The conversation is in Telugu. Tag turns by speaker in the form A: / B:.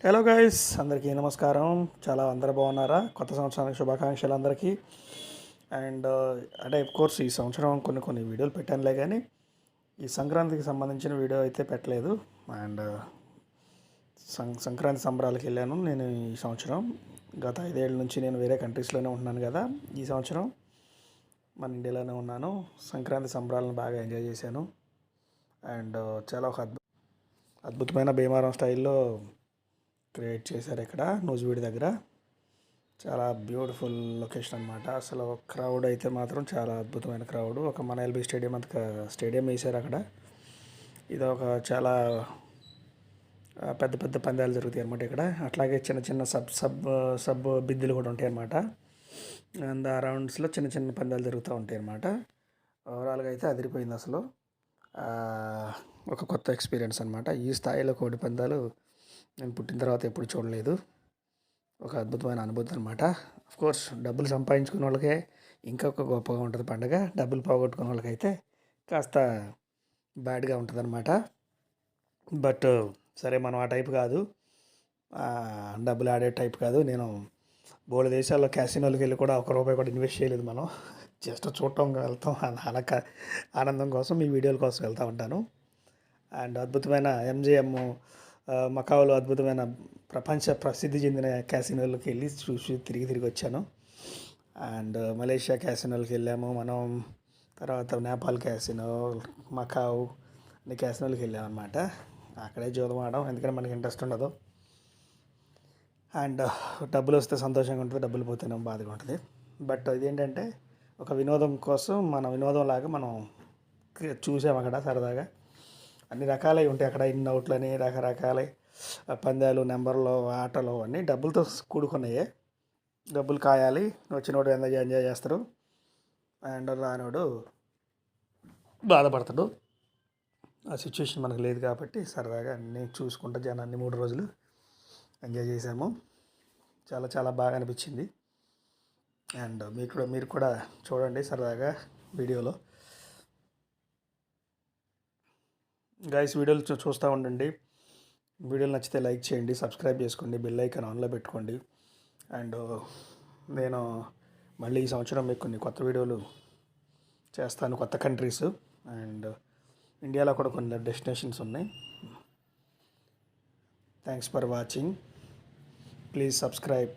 A: హలో గైస్, అందరికీ నమస్కారం. అందరూ బాగున్నారా? కొత్త సంవత్సరానికి శుభాకాంక్షలు అందరికీ. అండ్ అంటే కోర్స్ ఈ సంవత్సరం కొన్ని వీడియోలు పెట్టానులే, కానీ ఈ సంక్రాంతికి సంబంధించిన వీడియో అయితే పెట్టలేదు. అండ్ సంక్రాంతి సంబరాలకు వెళ్ళాను నేను ఈ సంవత్సరం. గత 5 ఏళ్ళ నుంచి నేను వేరే కంట్రీస్లోనే ఉంటున్నాను కదా. ఈ సంవత్సరం మన ఇండియాలోనే ఉన్నాను. సంక్రాంతి సంబరాలను బాగా ఎంజాయ్ చేశాను. అండ్ చాలా ఒక అద్భుతమైన భీమారం స్టైల్లో క్రియేట్ చేశారు ఇక్కడ నూజివీడి దగ్గర. చాలా బ్యూటిఫుల్ లొకేషన్ అనమాట. అసలు క్రౌడ్ అయితే మాత్రం చాలా అద్భుతమైన క్రౌడ్. ఒక మన ఎల్బీ స్టేడియం అంత స్టేడియం వేశారు అక్కడ. ఇది ఒక చాలా పెద్ద పెద్ద పందాలు జరుగుతాయి అనమాట ఇక్కడ. అట్లాగే చిన్న చిన్న సబ్ బిద్దులు కూడా ఉంటాయి అన్నమాట. అండ్ ఆ రౌండ్స్లో చిన్న చిన్న పందాలు జరుగుతూ ఉంటాయి అన్నమాట. ఓవరాల్గా అయితే అదిరిపోయింది అసలు. ఒక కొత్త ఎక్స్పీరియన్స్ అనమాట. ఈ స్థాయిలో కోడి పందాలు నేను పుట్టిన తర్వాత ఎప్పుడు చూడలేదు. ఒక అద్భుతమైన అనుభూతి అనమాట. కోర్స్ డబ్బులు సంపాదించుకున్న వాళ్ళకే ఇంకొక గొప్పగా ఉంటుంది పండుగ. డబ్బులు పోగొట్టుకున్న వాళ్ళకైతే కాస్త బ్యాడ్గా ఉంటుంది అనమాట. బట్ సరే, మనం ఆ టైప్ కాదు, డబ్బులు ఆడే టైప్ కాదు. నేను బోర్డు దేశాల్లో క్యాసినోకి వెళ్ళి కూడా ₹1 కూడా ఇన్వెస్ట్ చేయలేదు. మనం జస్ట్ చూడటం వెళ్తాం, అనక ఆనందం కోసం, ఈ వీడియోల కోసం వెళ్తూ ఉంటాను. అండ్ అద్భుతమైన ఎంజిఎం మకావులో అద్భుతమైన ప్రపంచ ప్రసిద్ధి చెందిన క్యాసినోలకు వెళ్ళి చూసి తిరిగి వచ్చాను. అండ్ మలేషియా క్యాసినోలకు వెళ్ళాము మనం. తర్వాత నేపాల్ క్యాసినో, మకావు, అన్ని క్యాసినోలకు వెళ్ళాము అనమాట. అక్కడే జూదం ఆడడం, ఎందుకంటే మనకి ఇంట్రెస్ట్ ఉండదు. అండ్ డబ్బులు వస్తే సంతోషంగా ఉంటుంది, డబ్బులు పోతేనే బాధగా ఉంటుంది. బట్ ఇదేంటంటే ఒక వినోదం కోసం, మన వినోదం లాగా మనం చూసాము అక్కడ సరదాగా. అన్ని రకాలవి ఉంటాయి అక్కడ. ఇన్ అవుట్లని, రకరకాల పందాలు, నెంబర్లు, ఆటలు అన్నీ డబ్బులతో కూడుకున్నాయి. డబ్బులు కాయాలి, వచ్చినోడు ఎంజాయ్ చేస్తారు, అండ్ రానోడు బాధపడతాడు. ఆ సిచ్యువేషన్ మనకు లేదు కాబట్టి సరదాగా అన్నీ చూసుకుంటూ జనాన్ని 3 రోజులు ఎంజాయ్ చేసాము. చాలా బాగా అనిపించింది. అండ్ మీరు కూడా చూడండి సరదాగా వీడియోలో. గైస్, వీడియోలు చూస్తూ ఉండండి. వీడియోలు నచ్చితే లైక్ చేయండి, సబ్స్క్రైబ్ చేసుకోండి, బెల్ ఐకాన్ ఆన్లో పెట్టుకోండి. అండ్ నేను మళ్ళీ ఈ సంవత్సరం మీకు కొన్ని కొత్త వీడియోలు చేస్తాను, కొత్త కంట్రీస్. అండ్ ఇండియాలో కూడా కొన్ని డెస్టినేషన్స్ ఉన్నాయి. Thanks for watching. Please subscribe.